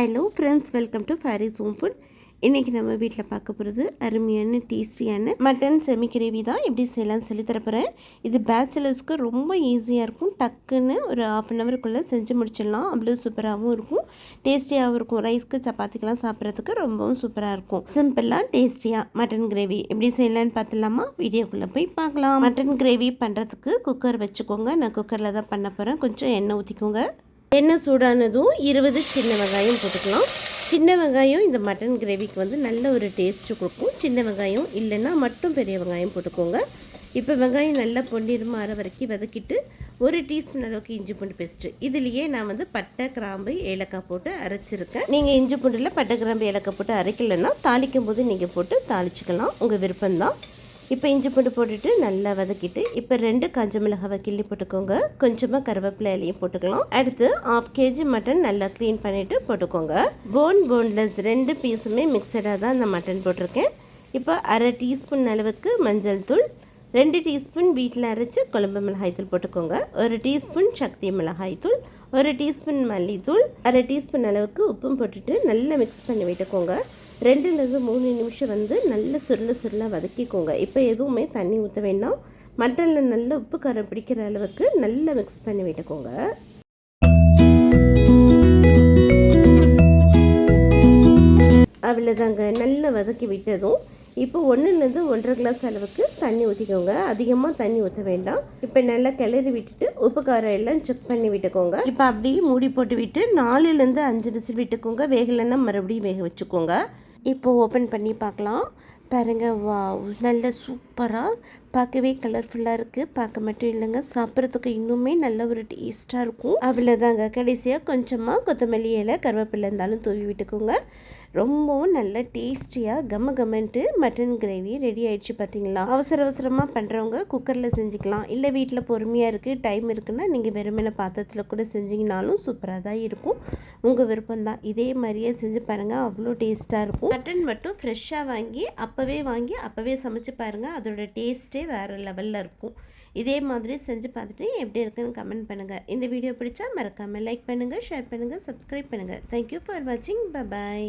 Hello friends, welcome to Faris home food. இன்றைக்கி நம்ம வீட்டில் பார்க்க போகிறது அருமையான டேஸ்டியான மட்டன் செமி கிரேவி தான் எப்படி செய்யலாம்னு சொல்லி தரப்போகிறேன். இது பேச்சுலர்ஸ்க்கு ரொம்ப ஈஸியாக இருக்கும். டக்குன்னு ஒரு 1/2 அன் ஹவருக்குள்ளே செஞ்சு முடிச்சிடலாம். அவ்வளோ சூப்பராகவும் இருக்கும், டேஸ்டியாகவும் இருக்கும். ரைஸ்க்கு சப்பாத்திக்கெலாம் சாப்பிட்றதுக்கு ரொம்பவும் சூப்பராக இருக்கும். சிம்பிளாக டேஸ்டியாக மட்டன் கிரேவி எப்படி செய்யலான்னு பார்த்துலாமா? வீடியோக்குள்ளே போய் பார்க்கலாம். மட்டன் கிரேவி பண்ணுறதுக்கு குக்கர் வச்சுக்கோங்க. நான் குக்கரில் தான் பண்ண போகிறேன். கொஞ்சம் எண்ணெய் ஊற்றிக்கோங்க. எண்ணெய் சூடானதும் 20 சின்ன வெங்காயம் போட்டுக்கலாம். சின்ன வெங்காயம் இந்த மட்டன் கிரேவிக்கு வந்து நல்ல ஒரு டேஸ்ட்டு கொடுக்கும். சின்ன வெங்காயம் இல்லைன்னா மட்டும் பெரிய வெங்காயம் போட்டுக்கோங்க. இப்போ வெங்காயம் நல்லா பொன்னிறமாக ஆற வரைக்கும் வதக்கிட்டு 1 டீஸ்பூன் அளவுக்கு இஞ்சி பூண்டு பேஸ்ட்டு. இதுலேயே நான் வந்து பட்டை, கிராம்பு, ஏலக்காய் போட்டு அரைச்சிருக்கேன். நீங்கள் இஞ்சி பூண்டில் பட்டை, கிராம்பு, ஏலக்காய் போட்டு அரைக்கலைன்னா தாளிக்கும் போது நீங்கள் போட்டு தாளிச்சிக்கலாம், உங்கள் விருப்பம்தான். இப்போ இஞ்சி பூண்டு போட்டுட்டு நல்லா வதக்கிட்டு இப்போ 2 காஞ்ச மிளகாவை கிள்ளி போட்டுக்கோங்க. கொஞ்சமாக கருவேப்பிலை இலையும் போட்டுக்கலாம். அடுத்து 1/2 kg மட்டன் நல்லா க்ளீன் பண்ணிவிட்டு போட்டுக்கோங்க. போன்லெஸ் 2 பீஸுமே மிக்சடாக தான் இந்த மட்டன் போட்டிருக்கேன். இப்போ 1/2 டீஸ்பூன் அளவுக்கு மஞ்சள் தூள், 2 டீஸ்பூன் வீட்டில் அரைச்சி குழம்பு மிளகாய் தூள் போட்டுக்கோங்க. 1 டீஸ்பூன் சக்தி மிளகாய் தூள், 1 டீஸ்பூன் மல்லித்தூள், 1/2 டீஸ்பூன் அளவுக்கு உப்பும் போட்டுட்டு நல்லா மிக்ஸ் பண்ணி விட்டுக்கோங்க. 2லேருந்து 3 நிமிஷம் வந்து நல்ல சுருளாக வதக்கிக்கோங்க. இப்போ எதுவுமே தண்ணி ஊற்ற வேண்டாம். மட்டனில் நல்ல உப்பு காரம் பிடிக்கிற அளவுக்கு நல்லா மிக்ஸ் பண்ணி விட்டுக்கோங்க. அவ்வளோதாங்க, நல்லா வதக்கி விட்டதும் இப்போ 1லேருந்து 1.5 கிளாஸ் அளவுக்கு தண்ணி ஊற்றிக்கோங்க. அதிகமாக தண்ணி ஊற்ற வேண்டாம். இப்போ நல்லா கிளறி விட்டுட்டு உப்பு காரம் எல்லாம் செக் பண்ணி விட்டுக்கோங்க. இப்போ அப்படியே மூடி போட்டு விட்டு 4லேருந்து 5 விசில் விட்டுக்கோங்க. வேகலைன்னா மறுபடியும் வேக வச்சுக்கோங்க. இப்போ ஓப்பன் பண்ணி பார்க்கலாம். பாருங்கள், வா, நல்ல சூப்பராக பார்க்கவே கலர்ஃபுல்லாக இருக்குது. பார்க்க மட்டும் இல்லைங்க, சாப்பிட்றதுக்கு இன்னுமே நல்ல ஒரு டேஸ்ட்டாக இருக்கும். அவ்வளோதாங்க. கடைசியாக கொஞ்சமாக கொத்தமல்லி இலை, கருவேப்பிலை இருந்தாலும் தூவி விட்டுக்கோங்க. ரொம்பவும் நல்ல டேஸ்டியாக கமன்ட்டு மட்டன் கிரேவி ரெடி ஆகிடுச்சு. பார்த்தீங்களா? அவசரமாக பண்ணுறவங்க குக்கரில் செஞ்சுக்கலாம். இல்லை வீட்டில் பொறுமையாக இருக்குது, டைம் இருக்குன்னா நீங்கள் வெறுமனே பாத்திரத்தில் கூட செஞ்சிங்கனாலும் சூப்பராக தான் இருக்கும். உங்கள் விருப்பம்தான். இதே மாதிரியே செஞ்சு பாருங்கள், அவ்வளோ டேஸ்ட்டாக இருக்கும். மட்டன் மட்டும் ஃப்ரெஷ்ஷாக வாங்கி அப்போவே சமைச்சு பாருங்கள். அதோட டேஸ்ட்டே வேறு லெவலில் இருக்கும். இதே மாதிரி செஞ்சு பார்த்துட்டு எப்படி இருக்குன்னு கமெண்ட் பண்ணுங்கள். இந்த வீடியோ பிடிச்சா மறக்காமல் லைக் பண்ணுங்கள், ஷேர் பண்ணுங்கள், சப்ஸ்கிரைப் பண்ணுங்கள். தேங்க்யூ ஃபார் வாட்சிங். பை.